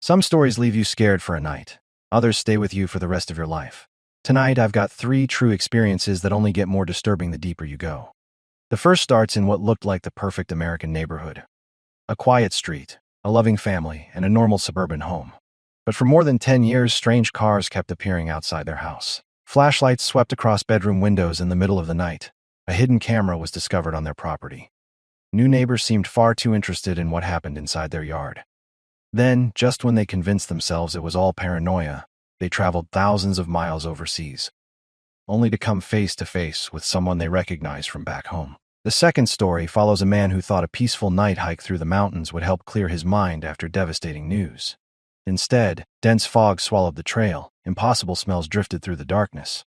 Some stories leave you scared for a night. Others stay with you for the rest of your life. Tonight, I've got 3 true experiences that only get more disturbing the deeper you go. The first starts in what looked like the perfect American neighborhood. A quiet street, a loving family, and a normal suburban home. But for more than 10 years, strange cars kept appearing outside their house. Flashlights swept across bedroom windows in the middle of the night. A hidden camera was discovered on their property. New neighbors seemed far too interested in what happened inside their yard. Then, just when they convinced themselves it was all paranoia, they traveled thousands of miles overseas, only to come face to face with someone they recognized from back home. The second story follows a man who thought a peaceful night hike through the mountains would help clear his mind after devastating news. Instead, dense fog swallowed the trail, impossible smells drifted through the darkness,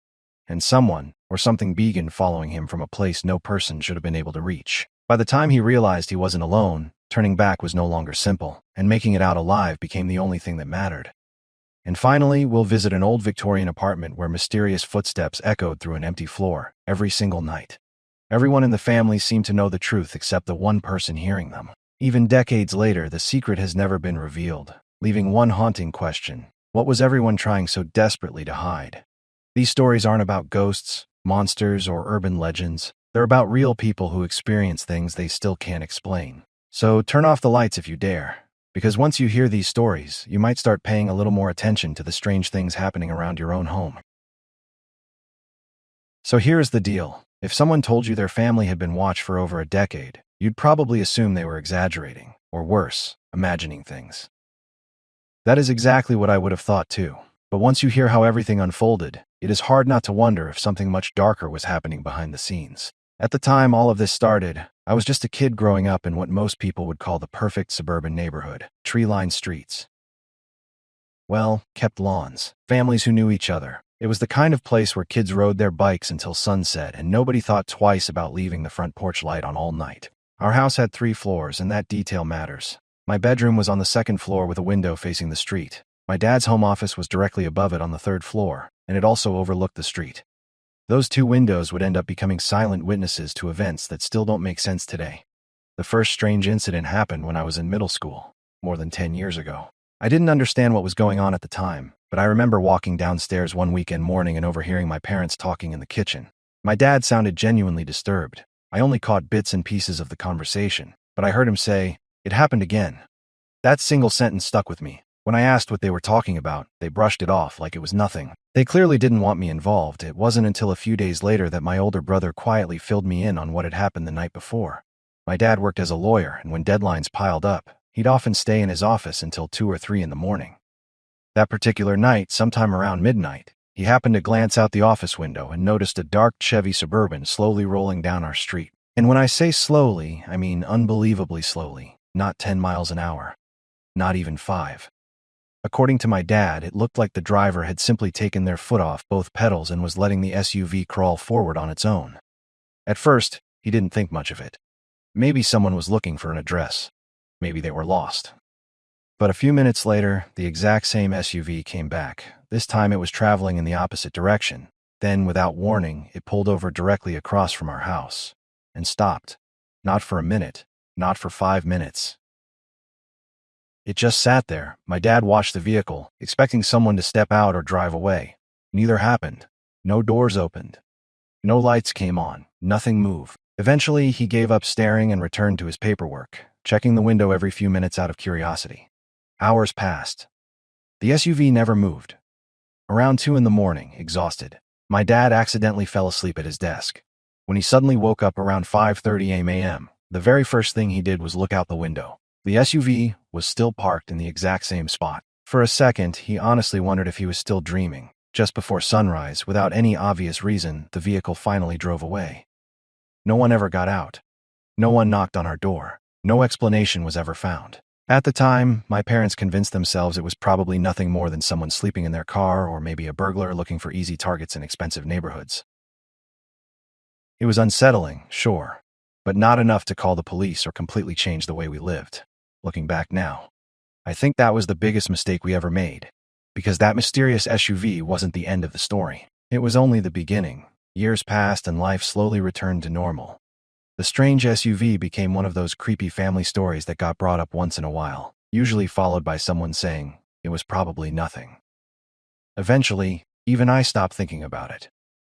and someone, or something began following him from a place no person should have been able to reach. By the time he realized he wasn't alone, turning back was no longer simple, and making it out alive became the only thing that mattered. And finally, we'll visit an old Victorian apartment where mysterious footsteps echoed through an empty floor every single night. Everyone in the family seemed to know the truth except the one person hearing them. Even decades later, the secret has never been revealed, leaving one haunting question: what was everyone trying so desperately to hide? These stories aren't about ghosts, monsters, or urban legends. They're about real people who experience things they still can't explain. So turn off the lights if you dare, because once you hear these stories, you might start paying a little more attention to the strange things happening around your own home. So here's the deal. If someone told you their family had been watched for over a decade, you'd probably assume they were exaggerating, or worse, imagining things. That is exactly what I would have thought too. But once you hear how everything unfolded, it is hard not to wonder if something much darker was happening behind the scenes. At the time all of this started, I was just a kid growing up in what most people would call the perfect suburban neighborhood. Tree-lined streets. Well, kept lawns. Families who knew each other. It was the kind of place where kids rode their bikes until sunset and nobody thought twice about leaving the front porch light on all night. Our house had 3 floors, and that detail matters. My bedroom was on the 2nd floor with a window facing the street. My dad's home office was directly above it on the 3rd floor, and it also overlooked the street. Those 2 windows would end up becoming silent witnesses to events that still don't make sense today. The first strange incident happened when I was in middle school, more than 10 years ago. I didn't understand what was going on at the time, but I remember walking downstairs one weekend morning and overhearing my parents talking in the kitchen. My dad sounded genuinely disturbed. I only caught bits and pieces of the conversation, but I heard him say, "It happened again." That single sentence stuck with me. When I asked what they were talking about, they brushed it off like it was nothing. They clearly didn't want me involved. It wasn't until a few days later that my older brother quietly filled me in on what had happened the night before. My dad worked as a lawyer, and when deadlines piled up, he'd often stay in his office until 2 or 3 in the morning. That particular night, sometime around midnight, he happened to glance out the office window and noticed a dark Chevy Suburban slowly rolling down our street. And when I say slowly, I mean unbelievably slowly, not 10 miles an hour, not even 5. According to my dad, it looked like the driver had simply taken their foot off both pedals and was letting the SUV crawl forward on its own. At first, he didn't think much of it. Maybe someone was looking for an address. Maybe they were lost. But a few minutes later, the exact same SUV came back. This time it was traveling in the opposite direction. Then, without warning, it pulled over directly across from our house and stopped. Not for a minute, not for 5 minutes. It just sat there. My dad watched the vehicle, expecting someone to step out or drive away. Neither happened. No doors opened. No lights came on. Nothing moved. Eventually, he gave up staring and returned to his paperwork, checking the window every few minutes out of curiosity. Hours passed. The SUV never moved. Around 2 in the morning, exhausted, my dad accidentally fell asleep at his desk. When he suddenly woke up around 5:30 a.m., the very first thing he did was look out the window. The SUV was still parked in the exact same spot. For a second, he honestly wondered if he was still dreaming. Just before sunrise, without any obvious reason, the vehicle finally drove away. No one ever got out. No one knocked on our door. No explanation was ever found. At the time, my parents convinced themselves it was probably nothing more than someone sleeping in their car or maybe a burglar looking for easy targets in expensive neighborhoods. It was unsettling, sure, but not enough to call the police or completely change the way we lived. Looking back now, I think that was the biggest mistake we ever made, because that mysterious SUV wasn't the end of the story. It was only the beginning. Years passed and life slowly returned to normal. The strange SUV became one of those creepy family stories that got brought up once in a while, usually followed by someone saying, it was probably nothing. Eventually, even I stopped thinking about it.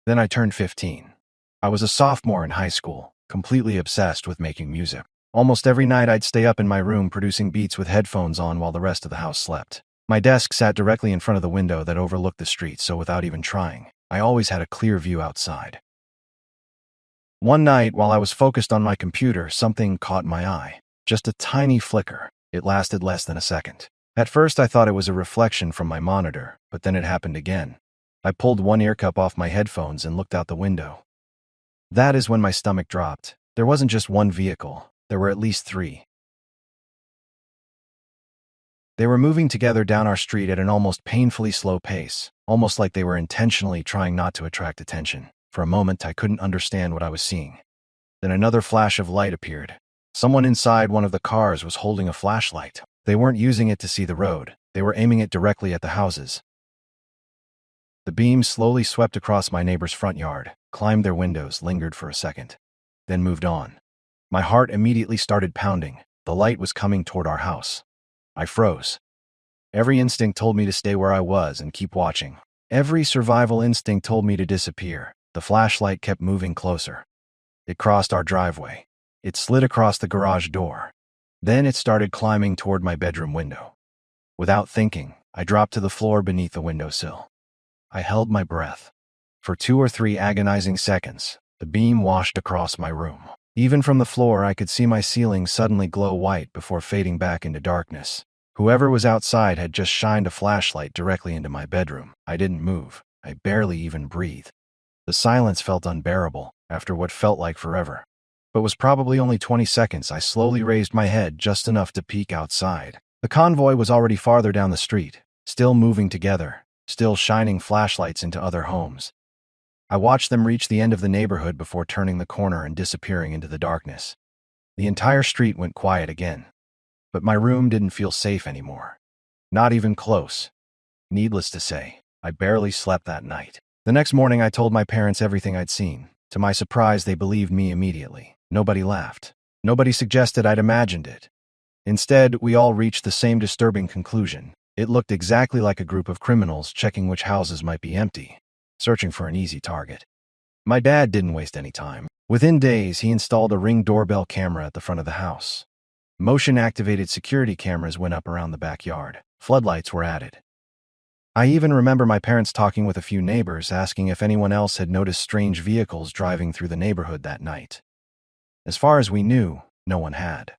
Then I turned 15. I was a sophomore in high school, completely obsessed with making music. Almost every night I'd stay up in my room producing beats with headphones on while the rest of the house slept. My desk sat directly in front of the window that overlooked the street, so without even trying, I always had a clear view outside. One night, while I was focused on my computer, something caught my eye. Just a tiny flicker. It lasted less than a second. At first, I thought it was a reflection from my monitor, but then it happened again. I pulled one ear cup off my headphones and looked out the window. That is when my stomach dropped. There wasn't just one vehicle. There were at least 3. They were moving together down our street at an almost painfully slow pace, almost like they were intentionally trying not to attract attention. For a moment, I couldn't understand what I was seeing. Then another flash of light appeared. Someone inside one of the cars was holding a flashlight. They weren't using it to see the road. They were aiming it directly at the houses. The beam slowly swept across my neighbor's front yard, climbed their windows, lingered for a second, then moved on. My heart immediately started pounding. The light was coming toward our house. I froze. Every instinct told me to stay where I was and keep watching. Every survival instinct told me to disappear. The flashlight kept moving closer. It crossed our driveway. It slid across the garage door. Then it started climbing toward my bedroom window. Without thinking, I dropped to the floor beneath the windowsill. I held my breath. For 2 or 3 agonizing seconds, the beam washed across my room. Even from the floor, I could see my ceiling suddenly glow white before fading back into darkness. Whoever was outside had just shined a flashlight directly into my bedroom. I didn't move. I barely even breathed. The silence felt unbearable after what felt like forever. But was probably only 20 seconds. I slowly raised my head just enough to peek outside. The convoy was already farther down the street, still moving together, still shining flashlights into other homes. I watched them reach the end of the neighborhood before turning the corner and disappearing into the darkness. The entire street went quiet again. But my room didn't feel safe anymore. Not even close. Needless to say, I barely slept that night. The next morning, I told my parents everything I'd seen. To my surprise, they believed me immediately. Nobody laughed. Nobody suggested I'd imagined it. Instead, we all reached the same disturbing conclusion. It looked exactly like a group of criminals checking which houses might be empty, searching for an easy target. My dad didn't waste any time. Within days, he installed a Ring doorbell camera at the front of the house. Motion-activated security cameras went up around the backyard. Floodlights were added. I even remember my parents talking with a few neighbors, asking if anyone else had noticed strange vehicles driving through the neighborhood that night. As far as we knew, no one had.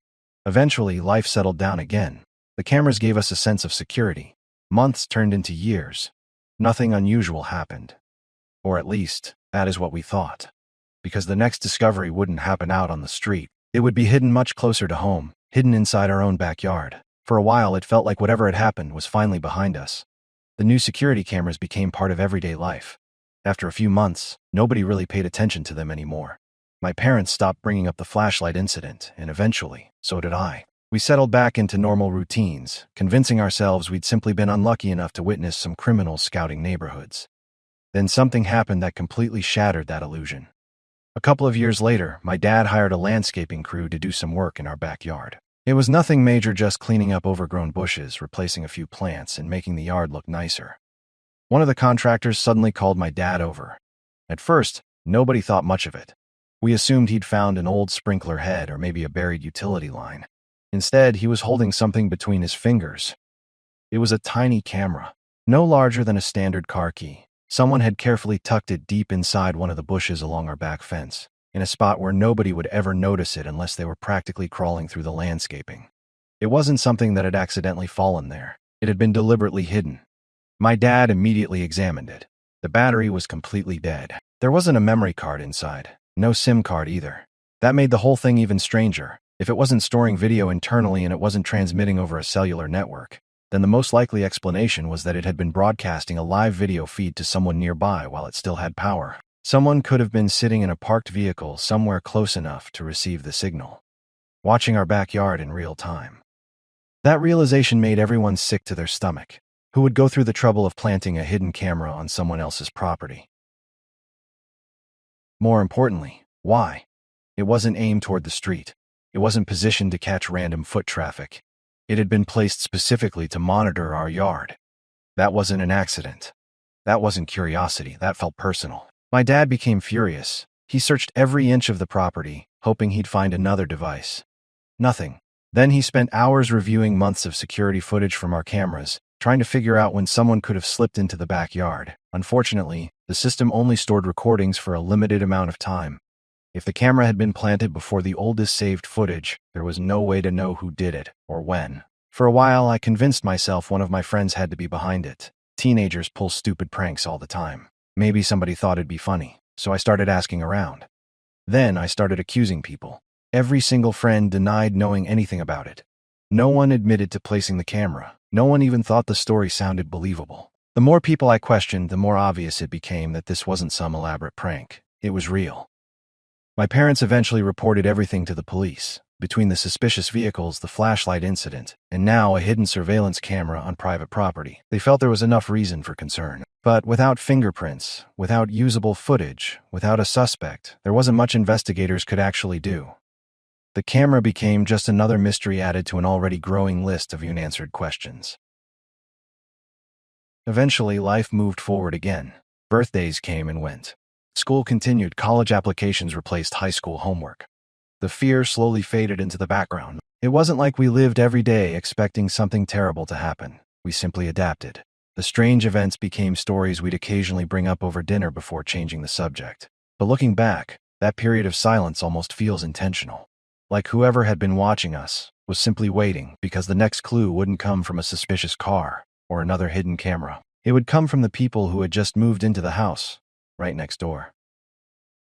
Eventually, life settled down again. The cameras gave us a sense of security. Months turned into years. Nothing unusual happened. Or at least, that is what we thought. Because the next discovery wouldn't happen out on the street. It would be hidden much closer to home, hidden inside our own backyard. For a while, it felt like whatever had happened was finally behind us. The new security cameras became part of everyday life. After a few months, nobody really paid attention to them anymore. My parents stopped bringing up the flashlight incident, and eventually, so did I. We settled back into normal routines, convincing ourselves we'd simply been unlucky enough to witness some criminals scouting neighborhoods. Then something happened that completely shattered that illusion. A couple of years later, my dad hired a landscaping crew to do some work in our backyard. It was nothing major, just cleaning up overgrown bushes, replacing a few plants, and making the yard look nicer. One of the contractors suddenly called my dad over. At first, nobody thought much of it. We assumed he'd found an old sprinkler head or maybe a buried utility line. Instead, he was holding something between his fingers. It was a tiny camera, no larger than a standard car key. Someone had carefully tucked it deep inside one of the bushes along our back fence, in a spot where nobody would ever notice it unless they were practically crawling through the landscaping. It wasn't something that had accidentally fallen there. It had been deliberately hidden. My dad immediately examined it. The battery was completely dead. There wasn't a memory card inside. No SIM card either. That made the whole thing even stranger. If it wasn't storing video internally and it wasn't transmitting over a cellular network, then the most likely explanation was that it had been broadcasting a live video feed to someone nearby while it still had power. Someone could have been sitting in a parked vehicle somewhere close enough to receive the signal, watching our backyard in real time. That realization made everyone sick to their stomach. Who would go through the trouble of planting a hidden camera on someone else's property? More importantly, why? It wasn't aimed toward the street. It wasn't positioned to catch random foot traffic. It had been placed specifically to monitor our yard. That wasn't an accident. That wasn't curiosity, that felt personal. My dad became furious. He searched every inch of the property, hoping he'd find another device. Nothing. Then he spent hours reviewing months of security footage from our cameras, trying to figure out when someone could have slipped into the backyard. Unfortunately, the system only stored recordings for a limited amount of time. If the camera had been planted before the oldest saved footage, there was no way to know who did it, or when. For a while, I convinced myself one of my friends had to be behind it. Teenagers pull stupid pranks all the time. Maybe somebody thought it'd be funny, so I started asking around. Then I started accusing people. Every single friend denied knowing anything about it. No one admitted to placing the camera. No one even thought the story sounded believable. The more people I questioned, the more obvious it became that this wasn't some elaborate prank. It was real. My parents eventually reported everything to the police. Between the suspicious vehicles, the flashlight incident, and now a hidden surveillance camera on private property, they felt there was enough reason for concern. But without fingerprints, without usable footage, without a suspect, there wasn't much investigators could actually do. The camera became just another mystery added to an already growing list of unanswered questions. Eventually, life moved forward again. Birthdays came and went. School continued, college applications replaced high school homework. The fear slowly faded into the background. It wasn't like we lived every day expecting something terrible to happen. We simply adapted. The strange events became stories we'd occasionally bring up over dinner before changing the subject. But looking back, that period of silence almost feels intentional. Like whoever had been watching us was simply waiting because the next clue wouldn't come from a suspicious car or another hidden camera. It would come from the people who had just moved into the house, right next door.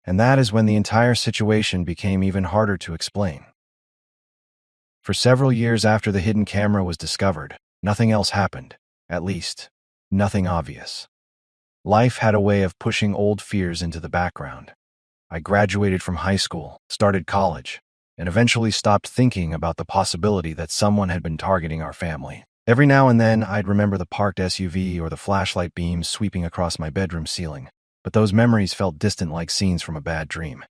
And that is when the entire situation became even harder to explain. For several years after the hidden camera was discovered, nothing else happened. At least, nothing obvious. Life had a way of pushing old fears into the background. I graduated from high school, started college, and eventually stopped thinking about the possibility that someone had been targeting our family. Every now and then, I'd remember the parked SUV or the flashlight beams sweeping across my bedroom ceiling, but those memories felt distant like scenes from a bad dream.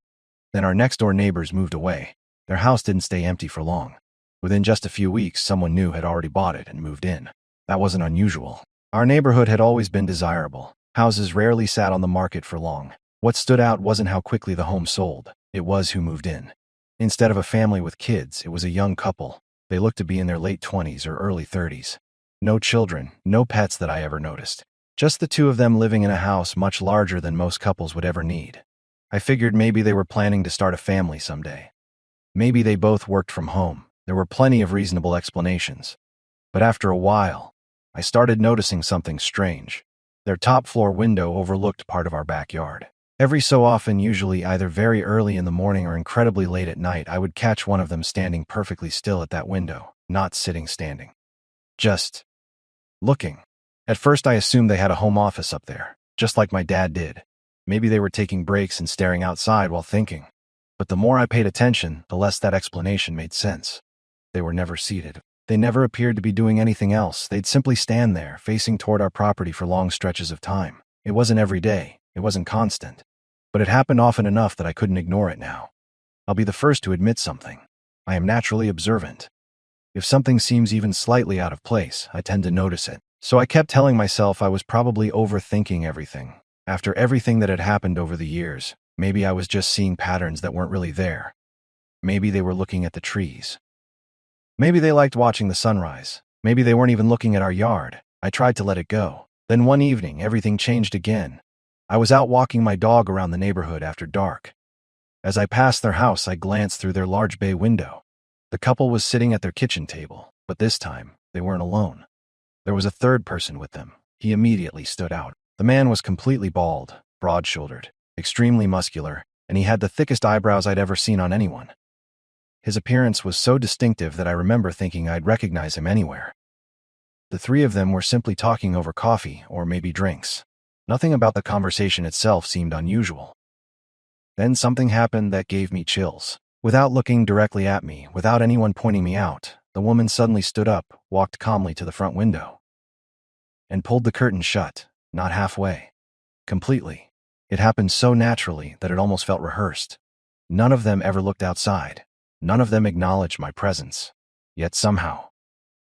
Then our next-door neighbors moved away. Their house didn't stay empty for long. Within just a few weeks, someone new had already bought it and moved in. That wasn't unusual. Our neighborhood had always been desirable. Houses rarely sat on the market for long. What stood out wasn't how quickly the home sold. It was who moved in. Instead of a family with kids, it was a young couple. They looked to be in their late 20s or early 30s. No children, no pets that I ever noticed. Just the two of them living in a house much larger than most couples would ever need. I figured maybe they were planning to start a family someday. Maybe they both worked from home. There were plenty of reasonable explanations. But after a while, I started noticing something strange. Their top-floor window overlooked part of our backyard. Every so often, usually either very early in the morning or incredibly late at night, I would catch one of them standing perfectly still at that window, not sitting standing. Just looking. At first I assumed they had a home office up there, just like my dad did. Maybe they were taking breaks and staring outside while thinking. But the more I paid attention, the less that explanation made sense. They were never seated. They never appeared to be doing anything else. They'd simply stand there, facing toward our property for long stretches of time. It wasn't every day. It wasn't constant. But it happened often enough that I couldn't ignore it now. I'll be the first to admit something. I am naturally observant. If something seems even slightly out of place, I tend to notice it. So I kept telling myself I was probably overthinking everything. After everything that had happened over the years, maybe I was just seeing patterns that weren't really there. Maybe they were looking at the trees. Maybe they liked watching the sunrise. Maybe they weren't even looking at our yard. I tried to let it go. Then one evening, everything changed again. I was out walking my dog around the neighborhood after dark. As I passed their house, I glanced through their large bay window. The couple was sitting at their kitchen table, but this time, they weren't alone. There was a third person with them. He immediately stood out. The man was completely bald, broad-shouldered, extremely muscular, and he had the thickest eyebrows I'd ever seen on anyone. His appearance was so distinctive that I remember thinking I'd recognize him anywhere. The three of them were simply talking over coffee or maybe drinks. Nothing about the conversation itself seemed unusual. Then something happened that gave me chills. Without looking directly at me, without anyone pointing me out, the woman suddenly stood up, walked calmly to the front window, and pulled the curtain shut, not halfway. Completely. It happened so naturally that it almost felt rehearsed. None of them ever looked outside. None of them acknowledged my presence. Yet somehow,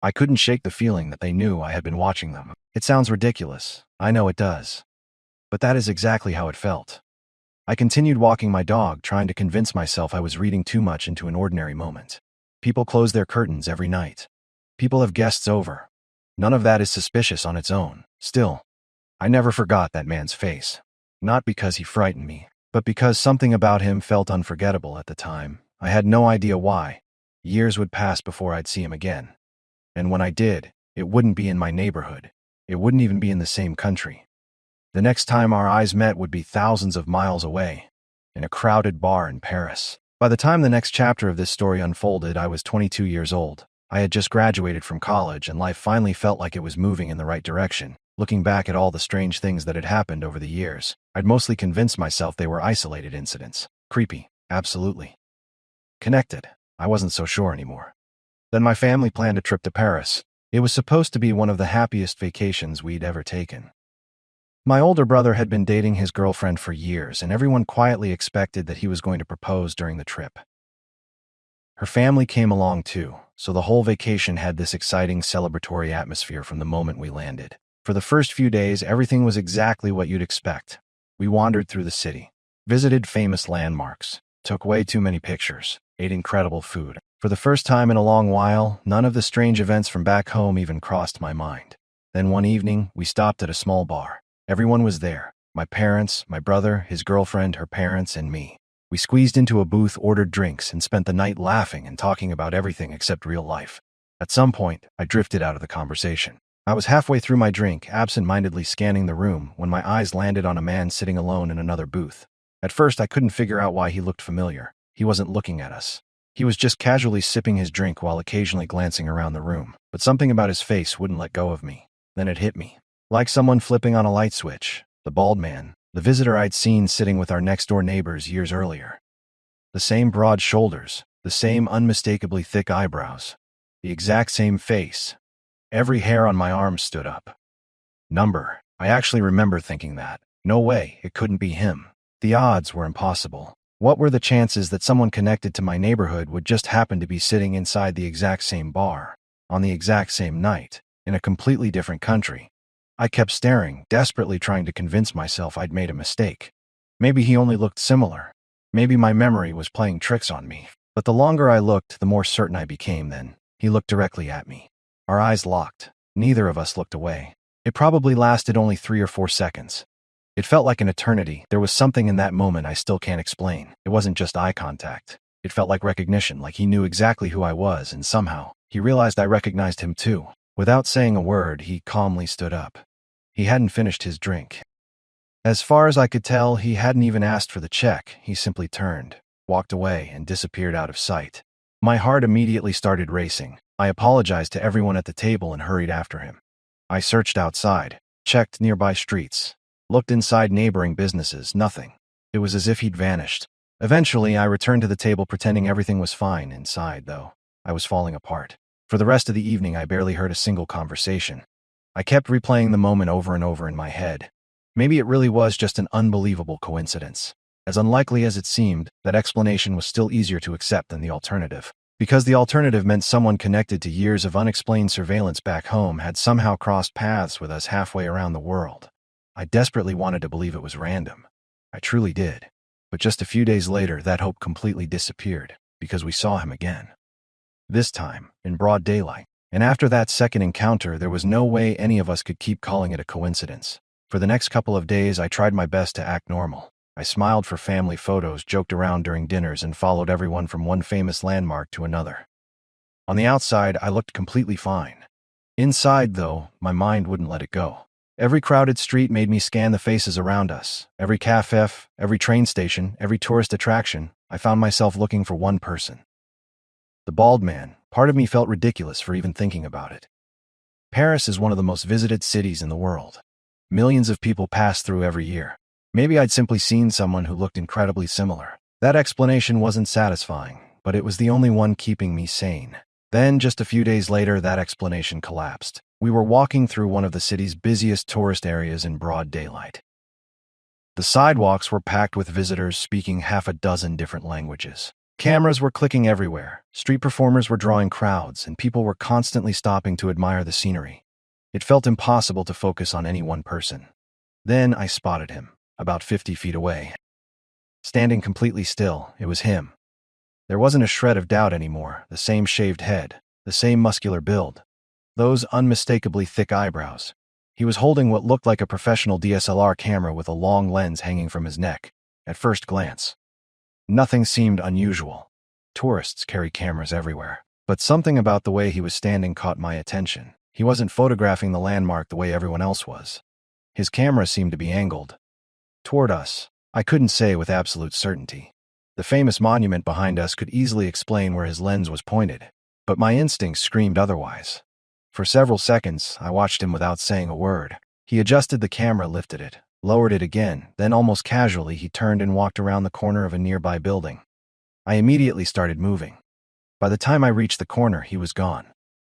I couldn't shake the feeling that they knew I had been watching them. It sounds ridiculous. I know it does. But that is exactly how it felt. I continued walking my dog, trying to convince myself I was reading too much into an ordinary moment. People close their curtains every night. People have guests over. None of that is suspicious on its own. Still, I never forgot that man's face. Not because he frightened me, but because something about him felt unforgettable at the time. I had no idea why. Years would pass before I'd see him again. And when I did, it wouldn't be in my neighborhood. It wouldn't even be in the same country. The next time our eyes met would be thousands of miles away, in a crowded bar in Paris. By the time the next chapter of this story unfolded, I was 22 years old. I had just graduated from college, and life finally felt like it was moving in the right direction. Looking back at all the strange things that had happened over the years, I'd mostly convinced myself they were isolated incidents. Creepy, absolutely. Connected, I wasn't so sure anymore. Then my family planned a trip to Paris. It was supposed to be one of the happiest vacations we'd ever taken. My older brother had been dating his girlfriend for years, and everyone quietly expected that he was going to propose during the trip. Her family came along too, so the whole vacation had this exciting celebratory atmosphere from the moment we landed. For the first few days, everything was exactly what you'd expect. We wandered through the city, visited famous landmarks, took way too many pictures, ate incredible food. For the first time in a long while, none of the strange events from back home even crossed my mind. Then one evening, we stopped at a small bar. Everyone was there. My parents, my brother, his girlfriend, her parents, and me. We squeezed into a booth, ordered drinks, and spent the night laughing and talking about everything except real life. At some point, I drifted out of the conversation. I was halfway through my drink, absent-mindedly scanning the room, when my eyes landed on a man sitting alone in another booth. At first, I couldn't figure out why he looked familiar. He wasn't looking at us. He was just casually sipping his drink while occasionally glancing around the room. But something about his face wouldn't let go of me. Then it hit me. Like someone flipping on a light switch, the bald man, the visitor I'd seen sitting with our next-door neighbors years earlier. The same broad shoulders, the same unmistakably thick eyebrows, the exact same face. Every hair on my arm stood up. Number. I actually remember thinking that. No way, it couldn't be him. The odds were impossible. What were the chances that someone connected to my neighborhood would just happen to be sitting inside the exact same bar, on the exact same night, in a completely different country? I kept staring, desperately trying to convince myself I'd made a mistake. Maybe he only looked similar. Maybe my memory was playing tricks on me. But the longer I looked, the more certain I became then. He looked directly at me. Our eyes locked. Neither of us looked away. It probably lasted only 3 or 4 seconds. It felt like an eternity. There was something in that moment I still can't explain. It wasn't just eye contact. It felt like recognition, like he knew exactly who I was, and somehow, he realized I recognized him too. Without saying a word, he calmly stood up. He hadn't finished his drink. As far as I could tell, he hadn't even asked for the check. He simply turned, walked away, and disappeared out of sight. My heart immediately started racing. I apologized to everyone at the table and hurried after him. I searched outside, checked nearby streets, looked inside neighboring businesses. Nothing. It was as if he'd vanished. Eventually, I returned to the table pretending everything was fine. Inside, though, I was falling apart. For the rest of the evening, I barely heard a single conversation. I kept replaying the moment over and over in my head. Maybe it really was just an unbelievable coincidence. As unlikely as it seemed, that explanation was still easier to accept than the alternative. Because the alternative meant someone connected to years of unexplained surveillance back home had somehow crossed paths with us halfway around the world. I desperately wanted to believe it was random. I truly did. But just a few days later, that hope completely disappeared, because we saw him again. This time, in broad daylight. And after that second encounter, there was no way any of us could keep calling it a coincidence. For the next couple of days, I tried my best to act normal. I smiled for family photos, joked around during dinners, and followed everyone from one famous landmark to another. On the outside, I looked completely fine. Inside, though, my mind wouldn't let it go. Every crowded street made me scan the faces around us. Every cafe, every train station, every tourist attraction, I found myself looking for one person. The bald man. Part of me felt ridiculous for even thinking about it. Paris is one of the most visited cities in the world. Millions of people pass through every year. Maybe I'd simply seen someone who looked incredibly similar. That explanation wasn't satisfying, but it was the only one keeping me sane. Then, just a few days later, that explanation collapsed. We were walking through one of the city's busiest tourist areas in broad daylight. The sidewalks were packed with visitors speaking half a dozen different languages. Cameras were clicking everywhere, street performers were drawing crowds, and people were constantly stopping to admire the scenery. It felt impossible to focus on any one person. Then I spotted him, about 50 feet away. Standing completely still, it was him. There wasn't a shred of doubt anymore, the same shaved head, the same muscular build, those unmistakably thick eyebrows. He was holding what looked like a professional DSLR camera with a long lens hanging from his neck. At first glance, nothing seemed unusual. Tourists carry cameras everywhere. But something about the way he was standing caught my attention. He wasn't photographing the landmark the way everyone else was. His camera seemed to be angled toward us. I couldn't say with absolute certainty. The famous monument behind us could easily explain where his lens was pointed, but my instincts screamed otherwise. For several seconds, I watched him without saying a word. He adjusted the camera, lifted it, lowered it again, then almost casually he turned and walked around the corner of a nearby building. I immediately started moving. By the time I reached the corner, he was gone.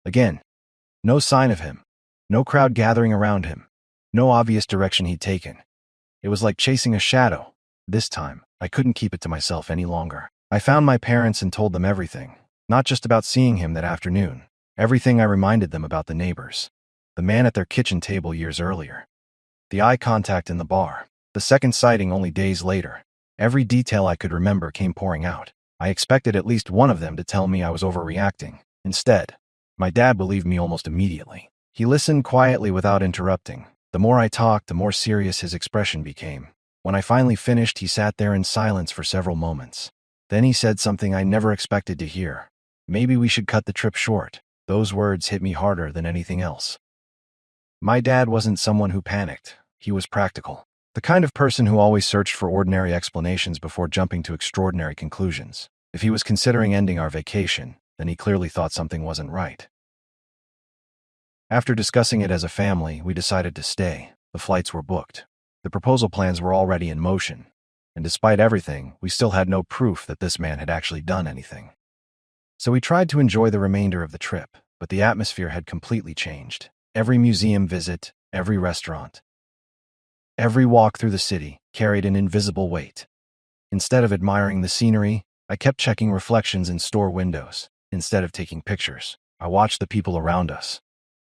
Again, no sign of him. No crowd gathering around him. No obvious direction he'd taken. It was like chasing a shadow. This time, I couldn't keep it to myself any longer. I found my parents and told them everything. Not just about seeing him that afternoon. Everything. I reminded them about the neighbors. The man at their kitchen table years earlier. The eye contact in the bar. The second sighting only days later. Every detail I could remember came pouring out. I expected at least one of them to tell me I was overreacting. Instead, my dad believed me almost immediately. He listened quietly without interrupting. The more I talked, the more serious his expression became. When I finally finished, he sat there in silence for several moments. Then he said something I never expected to hear. Maybe we should cut the trip short. Those words hit me harder than anything else. My dad wasn't someone who panicked. He was practical. The kind of person who always searched for ordinary explanations before jumping to extraordinary conclusions. If he was considering ending our vacation, then he clearly thought something wasn't right. After discussing it as a family, we decided to stay. The flights were booked. The proposal plans were already in motion. And despite everything, we still had no proof that this man had actually done anything. So we tried to enjoy the remainder of the trip, but the atmosphere had completely changed. Every museum visit, every restaurant, every walk through the city carried an invisible weight. Instead of admiring the scenery, I kept checking reflections in store windows. Instead of taking pictures, I watched the people around us.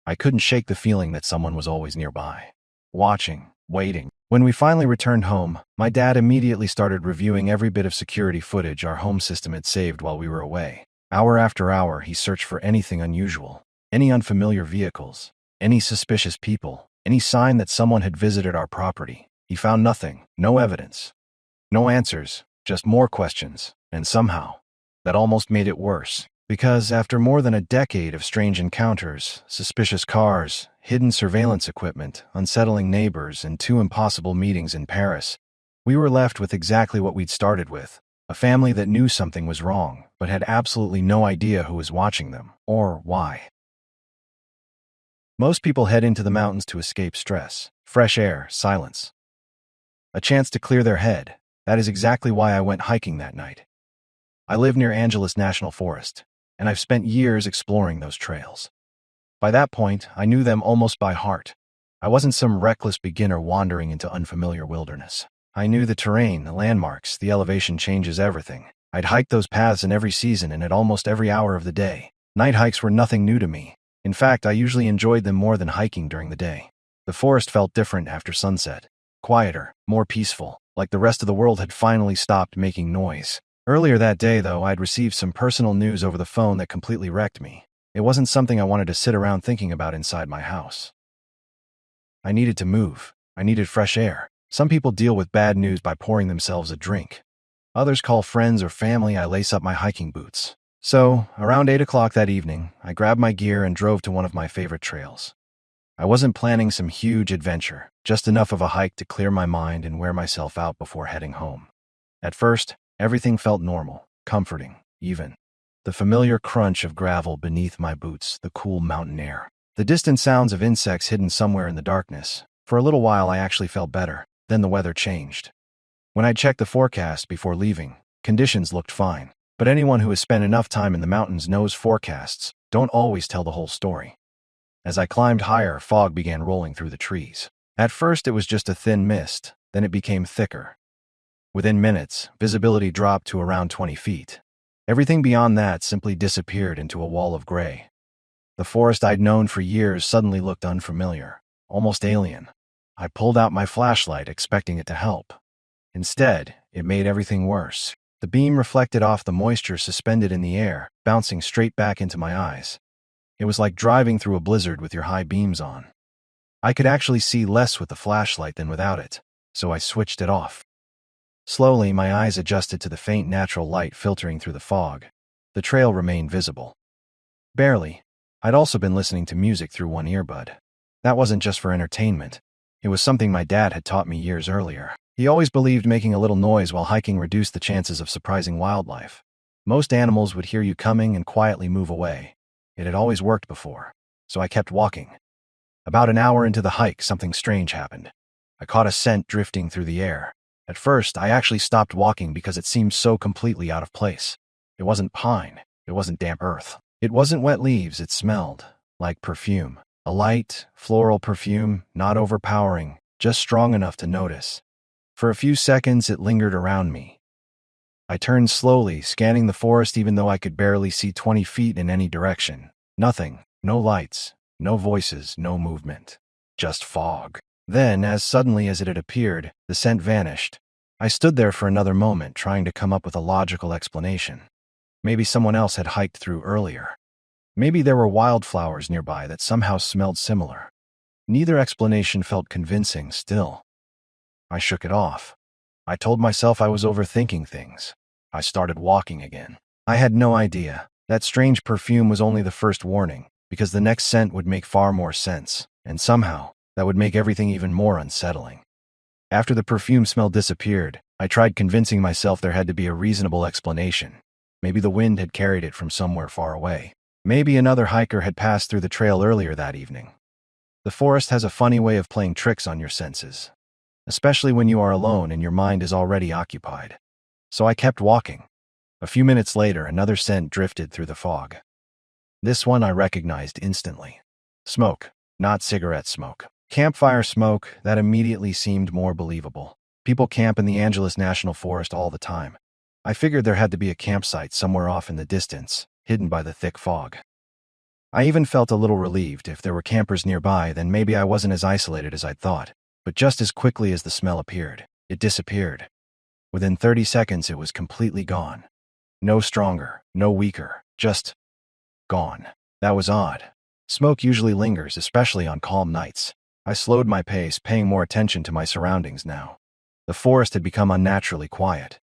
I couldn't shake the feeling that someone was always nearby. Watching, waiting. When we finally returned home, my dad immediately started reviewing every bit of security footage our home system had saved while we were away. Hour after hour, he searched for anything unusual, any unfamiliar vehicles, any suspicious people, any sign that someone had visited our property. He found nothing, no evidence, no answers, just more questions, and somehow, that almost made it worse. Because after more than a decade of strange encounters, suspicious cars, hidden surveillance equipment, unsettling neighbors, and 2 impossible meetings in Paris, we were left with exactly what we'd started with. A family that knew something was wrong, but had absolutely no idea who was watching them, or why. Most people head into the mountains to escape stress, fresh air, silence. A chance to clear their head. That is exactly why I went hiking that night. I live near Angeles National Forest, and I've spent years exploring those trails. By that point, I knew them almost by heart. I wasn't some reckless beginner wandering into unfamiliar wilderness. I knew the terrain, the landmarks, the elevation changes everything. I'd hiked those paths in every season and at almost every hour of the day. Night hikes were nothing new to me. In fact, I usually enjoyed them more than hiking during the day. The forest felt different after sunset. Quieter, more peaceful, like the rest of the world had finally stopped making noise. Earlier that day, though, I'd received some personal news over the phone that completely wrecked me. It wasn't something I wanted to sit around thinking about inside my house. I needed to move. I needed fresh air. Some people deal with bad news by pouring themselves a drink. Others call friends or family. I lace up my hiking boots. So, around 8 o'clock that evening, I grabbed my gear and drove to one of my favorite trails. I wasn't planning some huge adventure, just enough of a hike to clear my mind and wear myself out before heading home. At first, everything felt normal, comforting, even. The familiar crunch of gravel beneath my boots, the cool mountain air, the distant sounds of insects hidden somewhere in the darkness. For a little while, I actually felt better. Then the weather changed. When I checked the forecast before leaving, conditions looked fine. But anyone who has spent enough time in the mountains knows forecasts don't always tell the whole story. As I climbed higher, fog began rolling through the trees. At first, it was just a thin mist, then it became thicker. Within minutes, visibility dropped to around 20 feet. Everything beyond that simply disappeared into a wall of gray. The forest I'd known for years suddenly looked unfamiliar, almost alien. I pulled out my flashlight, expecting it to help. Instead, it made everything worse. The beam reflected off the moisture suspended in the air, bouncing straight back into my eyes. It was like driving through a blizzard with your high beams on. I could actually see less with the flashlight than without it, so I switched it off. Slowly, my eyes adjusted to the faint natural light filtering through the fog. The trail remained visible. Barely. I'd also been listening to music through one earbud. That wasn't just for entertainment. It was something my dad had taught me years earlier. He always believed making a little noise while hiking reduced the chances of surprising wildlife. Most animals would hear you coming and quietly move away. It had always worked before, so I kept walking. About an hour into the hike, something strange happened. I caught a scent drifting through the air. At first, I actually stopped walking because it seemed so completely out of place. It wasn't pine. It wasn't damp earth. It wasn't wet leaves. It smelled like perfume. A light, floral perfume, not overpowering, just strong enough to notice. For a few seconds, it lingered around me. I turned slowly, scanning the forest even though I could barely see 20 feet in any direction. Nothing. No lights. No voices. No movement. Just fog. Then, as suddenly as it had appeared, the scent vanished. I stood there for another moment, trying to come up with a logical explanation. Maybe someone else had hiked through earlier. Maybe there were wildflowers nearby that somehow smelled similar. Neither explanation felt convincing still. I shook it off. I told myself I was overthinking things. I started walking again. I had no idea. That strange perfume was only the first warning, because the next scent would make far more sense, and somehow, that would make everything even more unsettling. After the perfume smell disappeared, I tried convincing myself there had to be a reasonable explanation. Maybe the wind had carried it from somewhere far away. Maybe another hiker had passed through the trail earlier that evening. The forest has a funny way of playing tricks on your senses, especially when you are alone and your mind is already occupied. So I kept walking. A few minutes later, another scent drifted through the fog. This one I recognized instantly. Smoke, not cigarette smoke. Campfire smoke. That immediately seemed more believable. People camp in the Angeles National Forest all the time. I figured there had to be a campsite somewhere off in the distance, hidden by the thick fog. I even felt a little relieved. If there were campers nearby, then maybe I wasn't as isolated as I'd thought. But just as quickly as the smell appeared, it disappeared. Within 30 seconds, it was completely gone. No stronger, no weaker, just gone. That was odd. Smoke usually lingers, especially on calm nights. I slowed my pace, paying more attention to my surroundings now. The forest had become unnaturally quiet.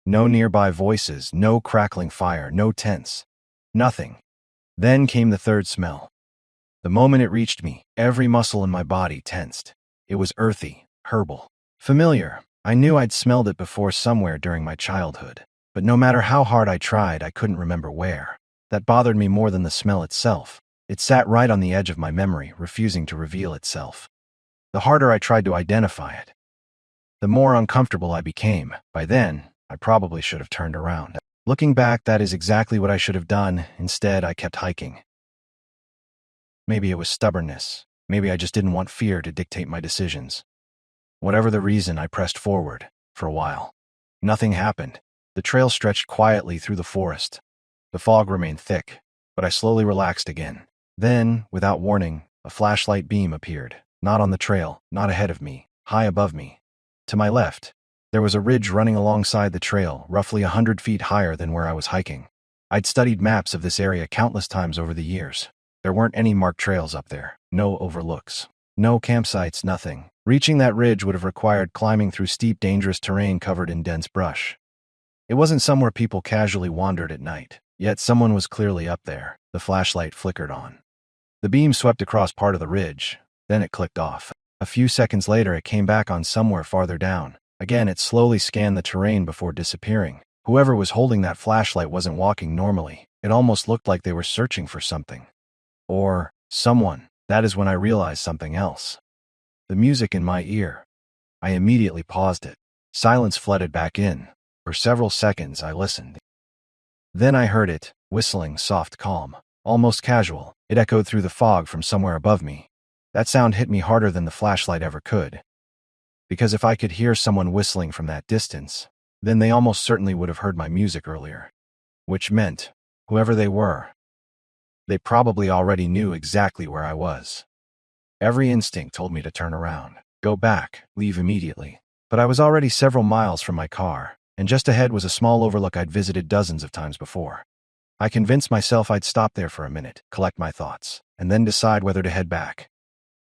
No nearby voices, no crackling fire, no tents. Nothing. Then came the third smell. The moment it reached me, every muscle in my body tensed. It was earthy, herbal, familiar. I knew I'd smelled it before somewhere during my childhood. But no matter how hard I tried, I couldn't remember where. That bothered me more than the smell itself. It sat right on the edge of my memory, refusing to reveal itself. The harder I tried to identify it, the more uncomfortable I became. By then, I probably should have turned around. Looking back, that is exactly what I should have done. Instead, I kept hiking. Maybe it was stubbornness. Maybe I just didn't want fear to dictate my decisions. Whatever the reason, I pressed forward. For a while. Nothing happened. The trail stretched quietly through the forest. The fog remained thick, but I slowly relaxed again. Then, without warning, a flashlight beam appeared. Not on the trail, not ahead of me, high above me. To my left, there was a ridge running alongside the trail, roughly 100 feet higher than where I was hiking. I'd studied maps of this area countless times over the years. There weren't any marked trails up there, no overlooks, no campsites, nothing. Reaching that ridge would have required climbing through steep, dangerous terrain covered in dense brush. It wasn't somewhere people casually wandered at night, yet someone was clearly up there. The flashlight flickered on. The beam swept across part of the ridge, then it clicked off. A few seconds later, it came back on somewhere farther down. Again, it slowly scanned the terrain before disappearing. Whoever was holding that flashlight wasn't walking normally. It almost looked like they were searching for something. Or someone. That is when I realized something else. The music in my ear. I immediately paused it. Silence flooded back in. For several seconds, I listened. Then I heard it, whistling, soft, calm, almost casual. It echoed through the fog from somewhere above me. That sound hit me harder than the flashlight ever could. Because if I could hear someone whistling from that distance, then they almost certainly would have heard my music earlier. which meant, whoever they were, they probably already knew exactly where I was. Every instinct told me to turn around, go back, leave immediately. But I was already several miles from my car, and just ahead was a small overlook I'd visited dozens of times before. I convinced myself I'd stop there for a minute, collect my thoughts, and then decide whether to head back.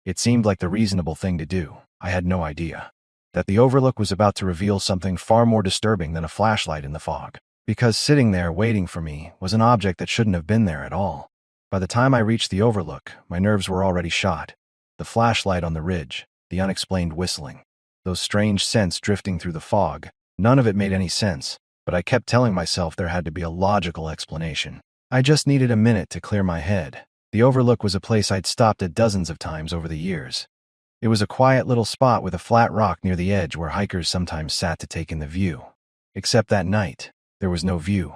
It seemed like the reasonable thing to do. I had no idea that the overlook was about to reveal something far more disturbing than a flashlight in the fog. Because sitting there waiting for me was an object that shouldn't have been there at all. By the time I reached the overlook, my nerves were already shot. The flashlight on the ridge, the unexplained whistling, those strange scents drifting through the fog, none of it made any sense, but I kept telling myself there had to be a logical explanation. I just needed a minute to clear my head. The overlook was a place I'd stopped at dozens of times over the years. It was a quiet little spot with a flat rock near the edge where hikers sometimes sat to take in the view. Except that night, there was no view.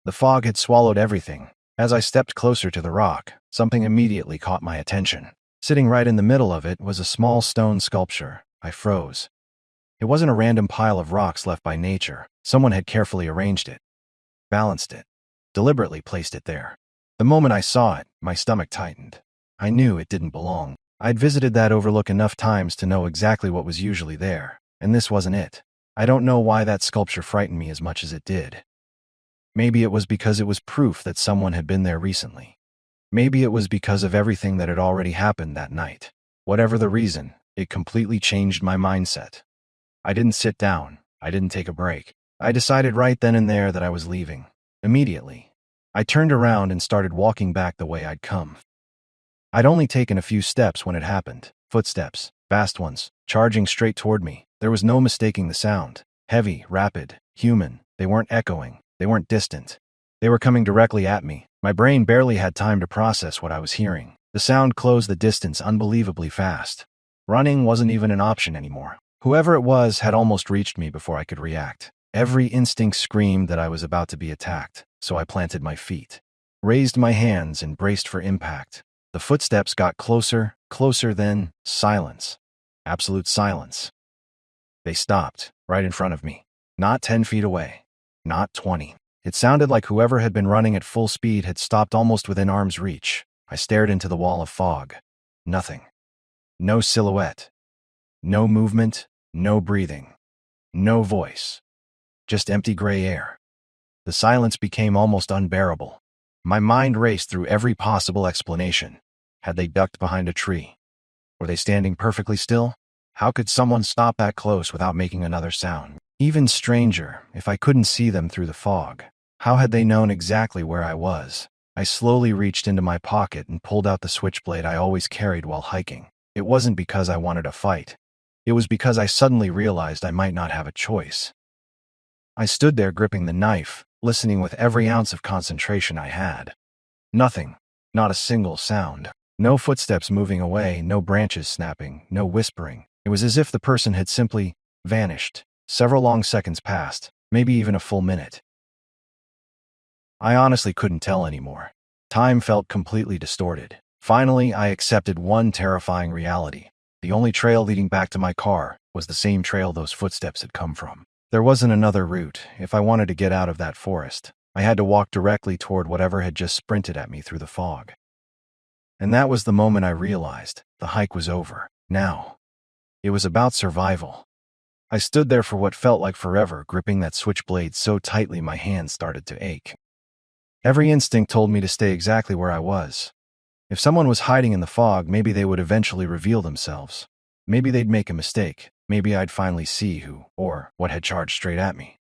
The fog had swallowed everything. As I stepped closer to the rock, something immediately caught my attention. Sitting right in the middle of it was a small stone sculpture. I froze. It wasn't a random pile of rocks left by nature. Someone had carefully arranged it, balanced it, deliberately placed it there. The moment I saw it, my stomach tightened. I knew it didn't belong. I'd visited that overlook enough times to know exactly what was usually there, and this wasn't it. I don't know why that sculpture frightened me as much as it did. Maybe it was because it was proof that someone had been there recently. Maybe it was because of everything that had already happened that night. Whatever the reason, it completely changed my mindset. I didn't sit down. I didn't take a break. I decided right then and there that I was leaving. Immediately. I turned around and started walking back the way I'd come. I'd only taken a few steps when it happened. Footsteps, fast ones, charging straight toward me. There was no mistaking the sound. Heavy, rapid, human. They weren't echoing. They weren't distant. They were coming directly at me. My brain barely had time to process what I was hearing. The sound closed the distance unbelievably fast. Running wasn't even an option anymore. Whoever it was had almost reached me before I could react. Every instinct screamed that I was about to be attacked, so I planted my feet, raised my hands, and braced for impact. The footsteps got closer, then silence. Absolute silence. They stopped, right in front of me. Not 10 feet away. Not 20. It sounded like whoever had been running at full speed had stopped almost within arm's reach. I stared into the wall of fog. Nothing. No silhouette. No movement. No breathing. No voice. Just empty gray air. The silence became almost unbearable. My mind raced through every possible explanation. Had they ducked behind a tree? Were they standing perfectly still? How could someone stop that close without making another sound? Even stranger, if I couldn't see them through the fog, how had they known exactly where I was? I slowly reached into my pocket and pulled out the switchblade I always carried while hiking. It wasn't because I wanted a fight. It was because I suddenly realized I might not have a choice. I stood there gripping the knife, listening with every ounce of concentration I had. Nothing. Not a single sound. No footsteps moving away, no branches snapping, no whispering. It was as if the person had simply vanished. Several long seconds passed, maybe even a full minute. I honestly couldn't tell anymore. Time felt completely distorted. Finally, I accepted one terrifying reality. The only trail leading back to my car was the same trail those footsteps had come from. There wasn't another route. If I wanted to get out of that forest, I had to walk directly toward whatever had just sprinted at me through the fog. And that was the moment I realized the hike was over. Now, it was about survival. I stood there for what felt like forever, gripping that switchblade so tightly my hands started to ache. Every instinct told me to stay exactly where I was. If someone was hiding in the fog, maybe they would eventually reveal themselves. Maybe they'd make a mistake. Maybe I'd finally see who or what had charged straight at me.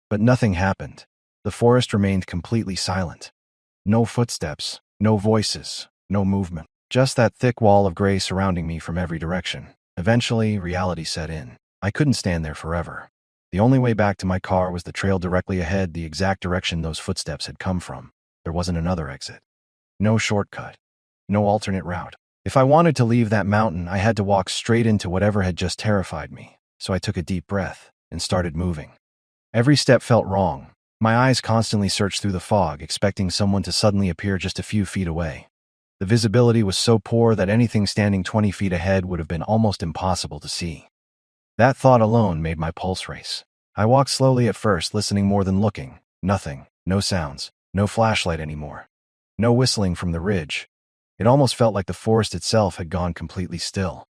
But nothing happened. The forest remained completely silent. No footsteps, no voices, no movement. Just that thick wall of gray surrounding me from every direction. Eventually, reality set in. I couldn't stand there forever. The only way back to my car was the trail directly ahead, the exact direction those footsteps had come from. There wasn't another exit. No shortcut. No alternate route. If I wanted to leave that mountain, I had to walk straight into whatever had just terrified me. So I took a deep breath and started moving. Every step felt wrong. My eyes constantly searched through the fog, expecting someone to suddenly appear just a few feet away. The visibility was so poor that anything standing 20 feet ahead would have been almost impossible to see. That thought alone made my pulse race. I walked slowly at first, listening more than looking. Nothing. No sounds, no flashlight anymore. No whistling from the ridge. It almost felt like the forest itself had gone completely still.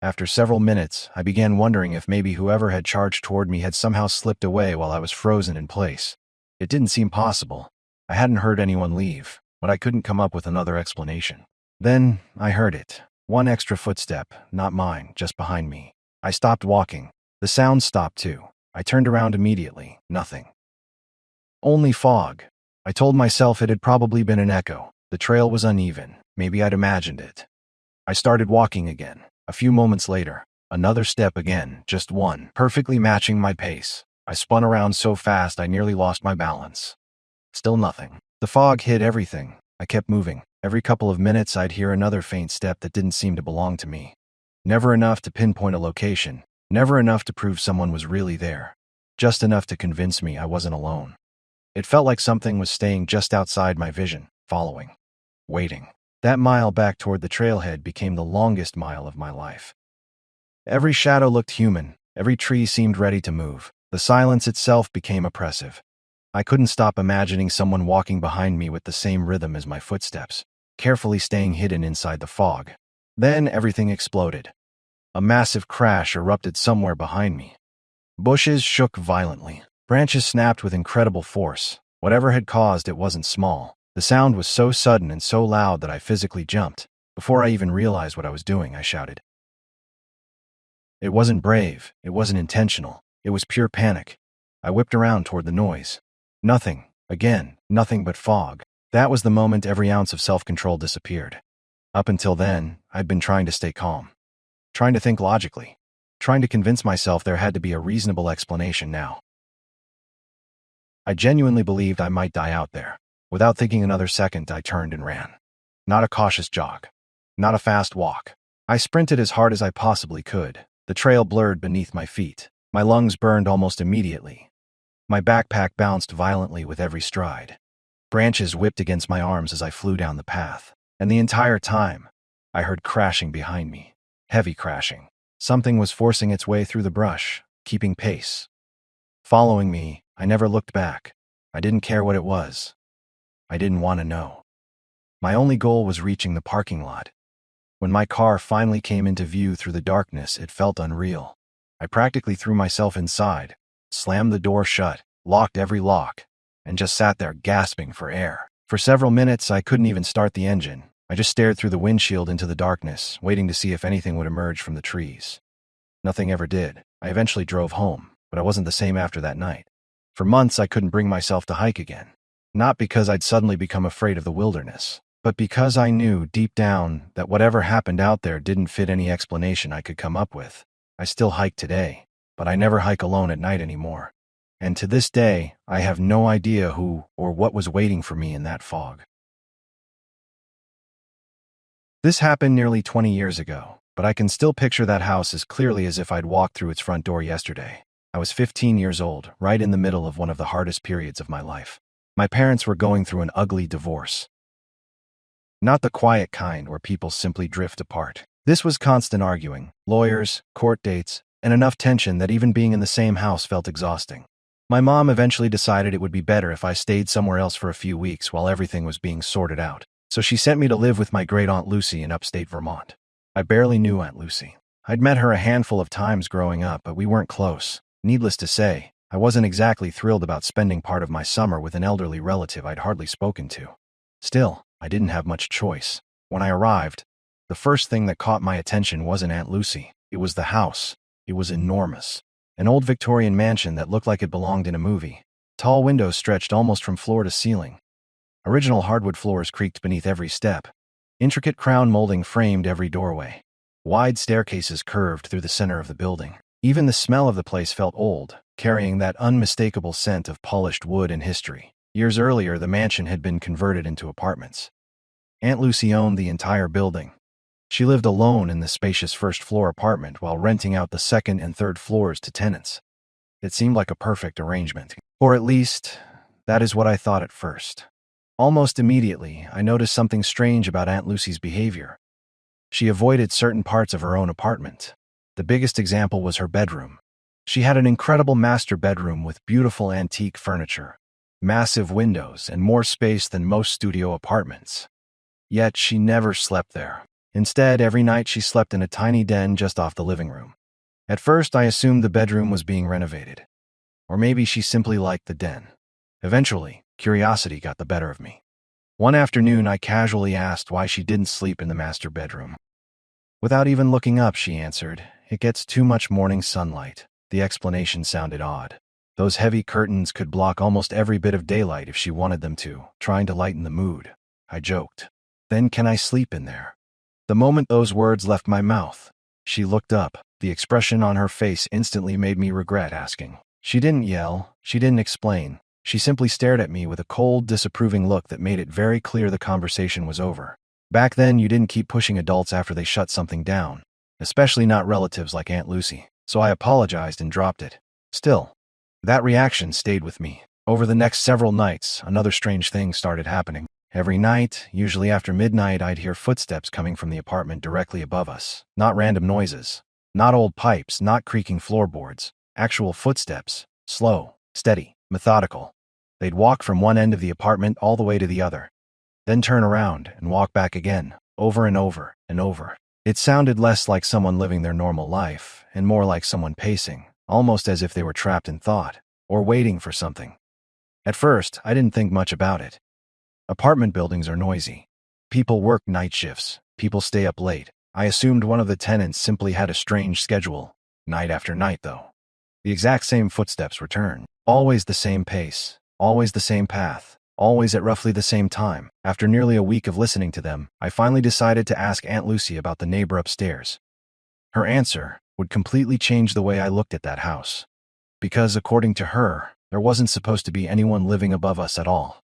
After several minutes, I began wondering if maybe whoever had charged toward me had somehow slipped away while I was frozen in place. It didn't seem possible. I hadn't heard anyone leave, but I couldn't come up with another explanation. Then, I heard it. One extra footstep, not mine, just behind me. I stopped walking. The sound stopped too. I turned around immediately. Nothing. Only fog. I told myself it had probably been an echo. The trail was uneven. Maybe I'd imagined it. I started walking again. A few moments later, another step again, just one, perfectly matching my pace. I spun around so fast I nearly lost my balance. Still nothing. The fog hid everything. I kept moving. Every couple of minutes I'd hear another faint step that didn't seem to belong to me. Never enough to pinpoint a location. Never enough to prove someone was really there. Just enough to convince me I wasn't alone. It felt like something was staying just outside my vision, following, waiting. That mile back toward the trailhead became the longest mile of my life. Every shadow looked human. Every tree seemed ready to move. The silence itself became oppressive. I couldn't stop imagining someone walking behind me with the same rhythm as my footsteps, carefully staying hidden inside the fog. Then everything exploded. A massive crash erupted somewhere behind me. Bushes shook violently. Branches snapped with incredible force. Whatever had caused it wasn't small. The sound was so sudden and so loud that I physically jumped. Before I even realized what I was doing, I shouted. It wasn't brave. It wasn't intentional. It was pure panic. I whipped around toward the noise. Nothing. Again, nothing but fog. That was the moment every ounce of self-control disappeared. Up until then, I'd been trying to stay calm. Trying to think logically. Trying to convince myself there had to be a reasonable explanation now. I genuinely believed I might die out there. Without thinking another second, I turned and ran. Not a cautious jog. Not a fast walk. I sprinted as hard as I possibly could. The trail blurred beneath my feet. My lungs burned almost immediately. My backpack bounced violently with every stride. Branches whipped against my arms as I flew down the path. And the entire time, I heard crashing behind me. Heavy crashing. Something was forcing its way through the brush, keeping pace. Following me, I never looked back. I didn't care what it was. I didn't want to know. My only goal was reaching the parking lot. When my car finally came into view through the darkness, it felt unreal. I practically threw myself inside, slammed the door shut, locked every lock, and just sat there gasping for air. For several minutes, I couldn't even start the engine. I just stared through the windshield into the darkness, waiting to see if anything would emerge from the trees. Nothing ever did. I eventually drove home, but I wasn't the same after that night. For months, I couldn't bring myself to hike again. Not because I'd suddenly become afraid of the wilderness, but because I knew deep down that whatever happened out there didn't fit any explanation I could come up with. I still hike today, but I never hike alone at night anymore. And to this day, I have no idea who or what was waiting for me in that fog. This happened nearly 20 years ago, but I can still picture that house as clearly as if I'd walked through its front door yesterday. I was 15 years old, right in the middle of one of the hardest periods of my life. My parents were going through an ugly divorce. Not the quiet kind where people simply drift apart. This was constant arguing, lawyers, court dates, and enough tension that even being in the same house felt exhausting. My mom eventually decided it would be better if I stayed somewhere else for a few weeks while everything was being sorted out. So she sent me to live with my great-aunt Lucy in upstate Vermont. I barely knew Aunt Lucy. I'd met her a handful of times growing up, but we weren't close. Needless to say, I wasn't exactly thrilled about spending part of my summer with an elderly relative I'd hardly spoken to. Still, I didn't have much choice. When I arrived, the first thing that caught my attention wasn't Aunt Lucy. It was the house. It was enormous. An old Victorian mansion that looked like it belonged in a movie. Tall windows stretched almost from floor to ceiling. Original hardwood floors creaked beneath every step. Intricate crown molding framed every doorway. Wide staircases curved through the center of the building. Even the smell of the place felt old, carrying that unmistakable scent of polished wood and history. Years earlier, the mansion had been converted into apartments. Aunt Lucy owned the entire building. She lived alone in the spacious first-floor apartment while renting out the second and third floors to tenants. It seemed like a perfect arrangement. Or at least, that is what I thought at first. Almost immediately, I noticed something strange about Aunt Lucy's behavior. She avoided certain parts of her own apartment. The biggest example was her bedroom. She had an incredible master bedroom with beautiful antique furniture. massive windows, and more space than most studio apartments. Yet she never slept there. Instead, every night she slept in a tiny den just off the living room. At first, I assumed the bedroom was being renovated. Or maybe she simply liked the den. Eventually, curiosity got the better of me. One afternoon, I casually asked why she didn't sleep in the master bedroom. Without even looking up, she answered, "It gets too much morning sunlight." The explanation sounded odd. Those heavy curtains could block almost every bit of daylight if she wanted them to, trying to lighten the mood. I joked, "Then can I sleep in there?" The moment those words left my mouth, she looked up. The expression on her face instantly made me regret asking. She didn't yell, she didn't explain. She simply stared at me with a cold, disapproving look that made it very clear the conversation was over. Back then, you didn't keep pushing adults after they shut something down, especially not relatives like Aunt Lucy, so I apologized and dropped it. Still, that reaction stayed with me. Over the next several nights, another strange thing started happening. Every night, usually after midnight, I'd hear footsteps coming from the apartment directly above us. Not random noises, not old pipes, not creaking floorboards. Actual footsteps, slow, steady, methodical. They'd walk from one end of the apartment all the way to the other, then turn around and walk back again, over and over and over. It sounded less like someone living their normal life and more like someone pacing, almost as if they were trapped in thought or waiting for something. At first, I didn't think much about it. Apartment buildings are noisy. People work night shifts. People stay up late. I assumed one of the tenants simply had a strange schedule. Night after night, though. The exact same footsteps return. Always the same pace. Always the same path. Always at roughly the same time. After nearly a week of listening to them, I finally decided to ask Aunt Lucy about the neighbor upstairs. Her answer would completely change the way I looked at that house. Because, according to her, there wasn't supposed to be anyone living above us at all.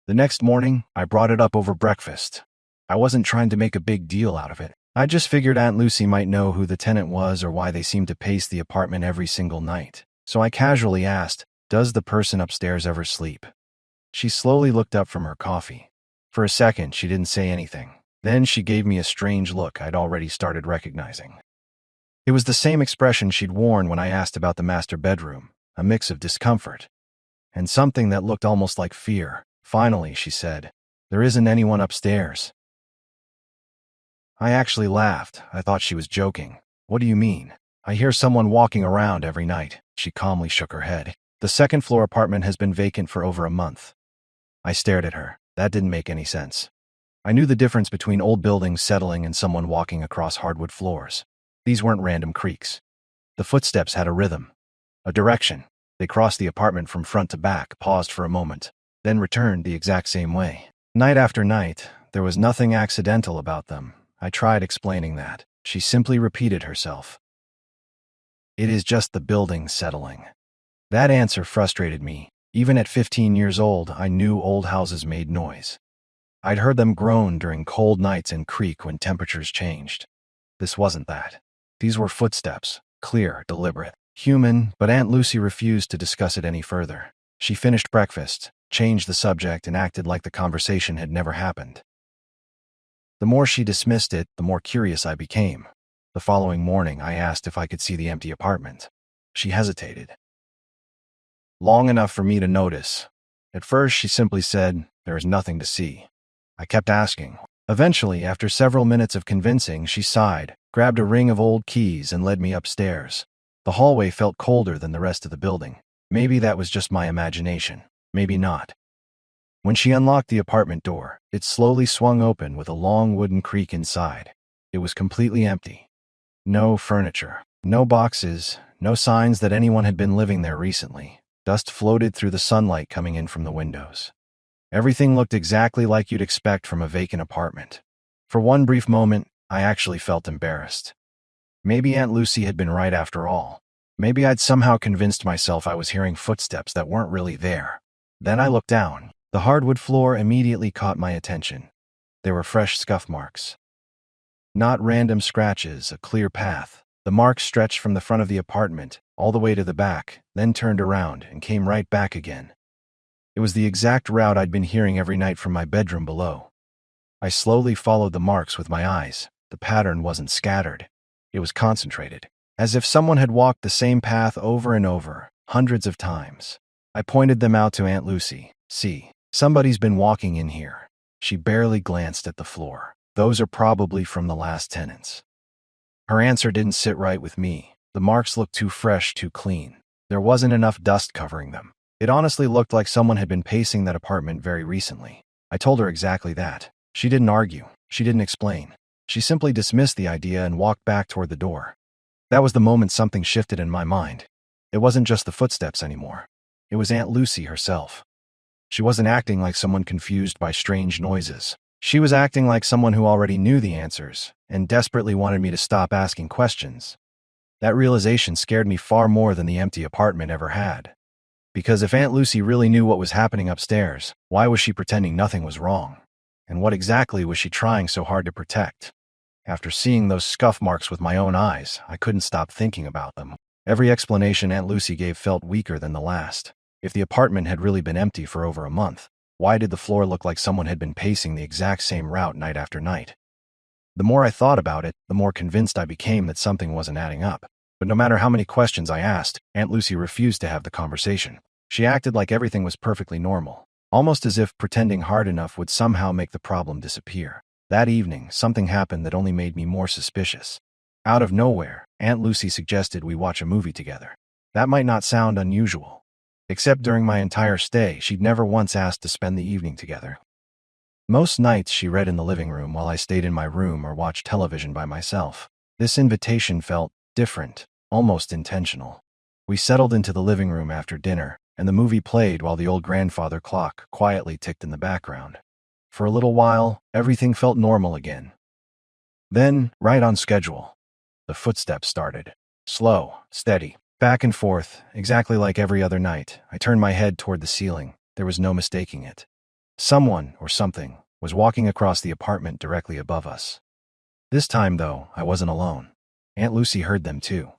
The next morning, I brought it up over breakfast. I wasn't trying to make a big deal out of it. I just figured Aunt Lucy might know who the tenant was or why they seemed to pace the apartment every single night. So I casually asked, "Does the person upstairs ever sleep?" She slowly looked up from her coffee. For a second, she didn't say anything. Then she gave me a strange look I'd already started recognizing. It was the same expression she'd worn when I asked about the master bedroom, a mix of discomfort and something that looked almost like fear. Finally, she said, "There isn't anyone upstairs." I actually laughed. I thought she was joking. "What do you mean?" "I hear someone walking around every night." She calmly shook her head. "The second-floor apartment has been vacant for over a month." I stared at her. That didn't make any sense. I knew the difference between old buildings settling and someone walking across hardwood floors. These weren't random creaks. The footsteps had a rhythm, a direction. They crossed the apartment from front to back, paused for a moment, then returned the exact same way. Night after night, there was nothing accidental about them. I tried explaining that. She simply repeated herself. "It is just the building settling." That answer frustrated me. Even at 15 years old, I knew old houses made noise. I'd heard them groan during cold nights and creak when temperatures changed. This wasn't that. These were footsteps, clear, deliberate, human, but Aunt Lucy refused to discuss it any further. She finished breakfast, changed the subject, and acted like the conversation had never happened. The more she dismissed it, the more curious I became. The following morning, I asked if I could see the empty apartment. She hesitated. Long enough for me to notice. At first, she simply said, "There is nothing to see." I kept asking. Eventually, after several minutes of convincing, she sighed, grabbed a ring of old keys, and led me upstairs. The hallway felt colder than the rest of the building. Maybe that was just my imagination. Maybe not. When she unlocked the apartment door, it slowly swung open with a long wooden creak inside. It was completely empty. No furniture, no boxes, no signs that anyone had been living there recently. Dust floated through the sunlight coming in from the windows. Everything looked exactly like you'd expect from a vacant apartment. For one brief moment, I actually felt embarrassed. Maybe Aunt Lucy had been right after all. Maybe I'd somehow convinced myself I was hearing footsteps that weren't really there. Then I looked down. The hardwood floor immediately caught my attention. There were fresh scuff marks. Not random scratches, a clear path. The marks stretched from the front of the apartment, all the way to the back, then turned around and came right back again. It was the exact route I'd been hearing every night from my bedroom below. I slowly followed the marks with my eyes. The pattern wasn't scattered. It was concentrated, as if someone had walked the same path over and over, hundreds of times. I pointed them out to Aunt Lucy. See, somebody's been walking in here. She barely glanced at the floor. Those are probably from the last tenants. Her answer didn't sit right with me. The marks looked too fresh, too clean. There wasn't enough dust covering them. It honestly looked like someone had been pacing that apartment very recently. I told her exactly that. She didn't argue. She didn't explain. She simply dismissed the idea and walked back toward the door. That was the moment something shifted in my mind. It wasn't just the footsteps anymore. It was Aunt Lucy herself. She wasn't acting like someone confused by strange noises. She was acting like someone who already knew the answers and desperately wanted me to stop asking questions. That realization scared me far more than the empty apartment ever had. Because if Aunt Lucy really knew what was happening upstairs, why was she pretending nothing was wrong? And what exactly was she trying so hard to protect? After seeing those scuff marks with my own eyes, I couldn't stop thinking about them. Every explanation Aunt Lucy gave felt weaker than the last. If the apartment had really been empty for over a month, why did the floor look like someone had been pacing the exact same route night after night? The more I thought about it, the more convinced I became that something wasn't adding up. But no matter how many questions I asked, Aunt Lucy refused to have the conversation. She acted like everything was perfectly normal, almost as if pretending hard enough would somehow make the problem disappear. That evening, something happened that only made me more suspicious. Out of nowhere, Aunt Lucy suggested we watch a movie together. That might not sound unusual. Except during my entire stay, she'd never once asked to spend the evening together. Most nights she read in the living room while I stayed in my room or watched television by myself. This invitation felt different, almost intentional. We settled into the living room after dinner, and the movie played while the old grandfather clock quietly ticked in the background. For a little while, everything felt normal again. Then, right on schedule, the footsteps started. Slow, steady, back and forth, exactly like every other night. I turned my head toward the ceiling. There was no mistaking it. Someone, or something, was walking across the apartment directly above us. This time, though, I wasn't alone. Aunt Lucy heard them too.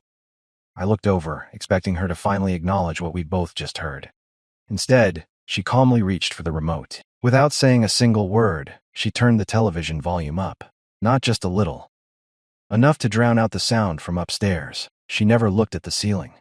I looked over, expecting her to finally acknowledge what we'd both just heard. Instead, she calmly reached for the remote. Without saying a single word, she turned the television volume up. Not just a little. Enough to drown out the sound from upstairs. She never looked at the ceiling.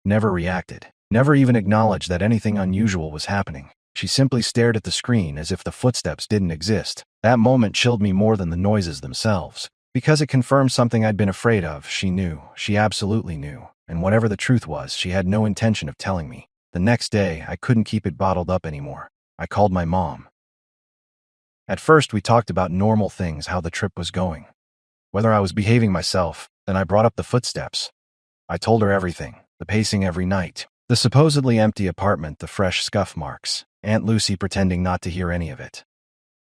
Never reacted. Never even acknowledged that anything unusual was happening. She simply stared at the screen as if the footsteps didn't exist. That moment chilled me more than the noises themselves. Because it confirmed something I'd been afraid of. She knew. She absolutely knew. And whatever the truth was, she had no intention of telling me. The next day, I couldn't keep it bottled up anymore. I called my mom. At first, we talked about normal things, how the trip was going, whether I was behaving myself. Then I brought up the footsteps. I told her everything, the pacing every night, the supposedly empty apartment, the fresh scuff marks, Aunt Lucy pretending not to hear any of it.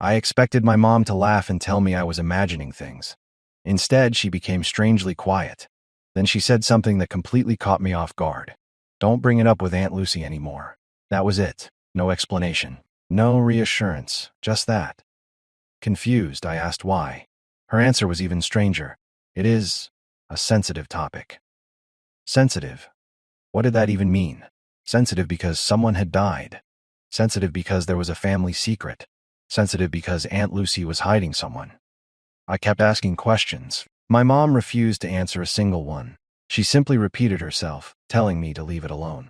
I expected my mom to laugh and tell me I was imagining things. Instead, she became strangely quiet. Then she said something that completely caught me off guard. Don't bring it up with Aunt Lucy anymore. That was it. No explanation. No reassurance. Just that. Confused, I asked why. Her answer was even stranger. It is a sensitive topic. Sensitive. What did that even mean? Sensitive because someone had died. Sensitive because there was a family secret. Sensitive because Aunt Lucy was hiding someone. I kept asking questions. My mom refused to answer a single one. She simply repeated herself, telling me to leave it alone.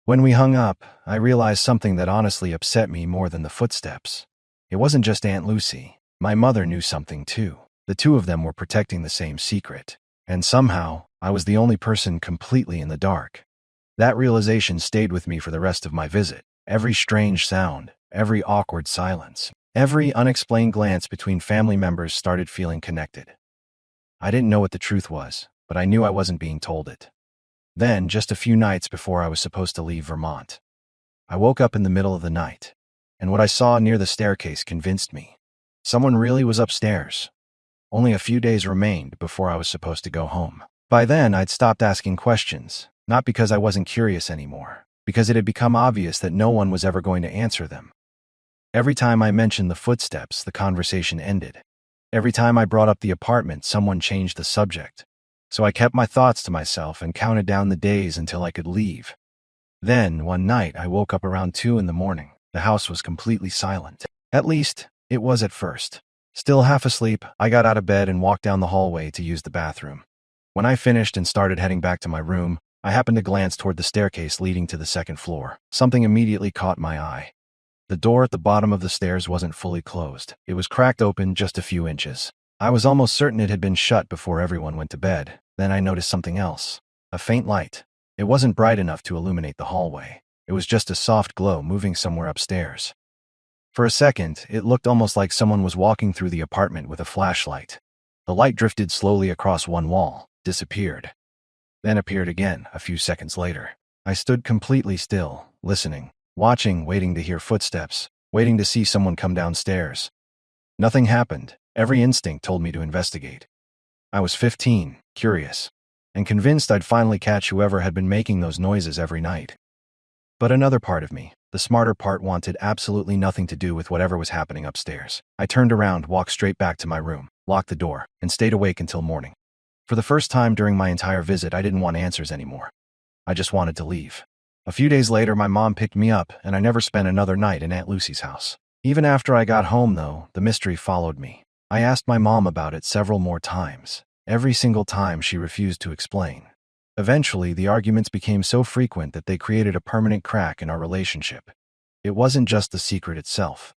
When we hung up, I realized something that honestly upset me more than the footsteps. It wasn't just Aunt Lucy. My mother knew something too. The two of them were protecting the same secret. And somehow, I was the only person completely in the dark. That realization stayed with me for the rest of my visit. Every strange sound, every awkward silence, every unexplained glance between family members started feeling connected. I didn't know what the truth was, but I knew I wasn't being told it. Then, just a few nights before I was supposed to leave Vermont, I woke up in the middle of the night, and what I saw near the staircase convinced me. Someone really was upstairs. Only a few days remained before I was supposed to go home. By then, I'd stopped asking questions, not because I wasn't curious anymore, because it had become obvious that no one was ever going to answer them. Every time I mentioned the footsteps, the conversation ended. Every time I brought up the apartment, someone changed the subject. So I kept my thoughts to myself and counted down the days until I could leave. Then, one night, I woke up around 2 in the morning. The house was completely silent. At least, it was at first. Still half asleep, I got out of bed and walked down the hallway to use the bathroom. When I finished and started heading back to my room, I happened to glance toward the staircase leading to the second floor. Something immediately caught my eye. The door at the bottom of the stairs wasn't fully closed. It was cracked open just a few inches. I was almost certain it had been shut before everyone went to bed. Then I noticed something else. A faint light. It wasn't bright enough to illuminate the hallway. It was just a soft glow moving somewhere upstairs. For a second, it looked almost like someone was walking through the apartment with a flashlight. The light drifted slowly across one wall, disappeared, then appeared again a few seconds later. I stood completely still, listening, watching, waiting to hear footsteps, waiting to see someone come downstairs. Nothing happened. Every instinct told me to investigate. I was 15, curious, and convinced I'd finally catch whoever had been making those noises every night. But another part of me, the smarter part, wanted absolutely nothing to do with whatever was happening upstairs. I turned around, walked straight back to my room, locked the door, and stayed awake until morning. For the first time during my entire visit, I didn't want answers anymore. I just wanted to leave. A few days later, my mom picked me up, and I never spent another night in Aunt Lucy's house. Even after I got home, though, the mystery followed me. I asked my mom about it several more times. Every single time, she refused to explain. Eventually, the arguments became so frequent that they created a permanent crack in our relationship. It wasn't just the secret itself.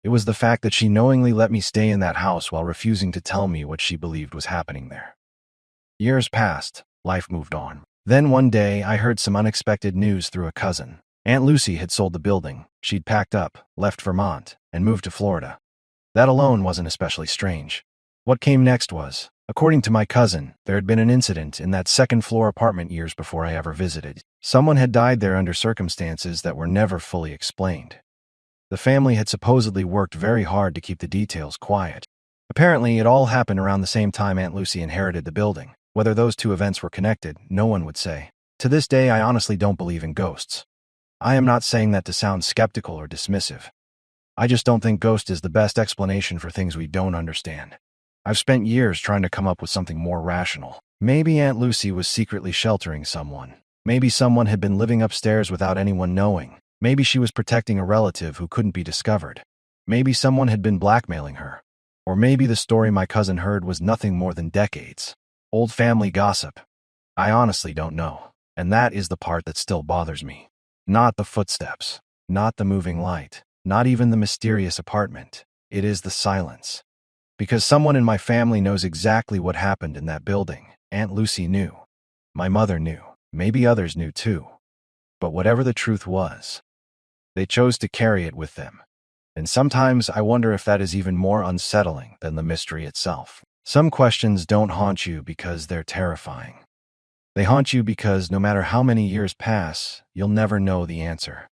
It was the fact that she knowingly let me stay in that house while refusing to tell me what she believed was happening there. Years passed. Life moved on. Then one day, I heard some unexpected news through a cousin. Aunt Lucy had sold the building. She'd packed up, left Vermont, and moved to Florida. That alone wasn't especially strange. What came next was, according to my cousin, there had been an incident in that second-floor apartment years before I ever visited. Someone had died there under circumstances that were never fully explained. The family had supposedly worked very hard to keep the details quiet. Apparently, it all happened around the same time Aunt Lucy inherited the building. Whether those two events were connected, no one would say. To this day, I honestly don't believe in ghosts. I am not saying that to sound skeptical or dismissive. I just don't think ghost is the best explanation for things we don't understand. I've spent years trying to come up with something more rational. Maybe Aunt Lucy was secretly sheltering someone. Maybe someone had been living upstairs without anyone knowing. Maybe she was protecting a relative who couldn't be discovered. Maybe someone had been blackmailing her. Or maybe the story my cousin heard was nothing more than decades old family gossip. I honestly don't know. And that is the part that still bothers me. Not the footsteps. Not the moving light. Not even the mysterious apartment. It is the silence. Because someone in my family knows exactly what happened in that building. Aunt Lucy knew. My mother knew. Maybe others knew too. But whatever the truth was, they chose to carry it with them. And sometimes I wonder if that is even more unsettling than the mystery itself. Some questions don't haunt you because they're terrifying. They haunt you because no matter how many years pass, you'll never know the answer.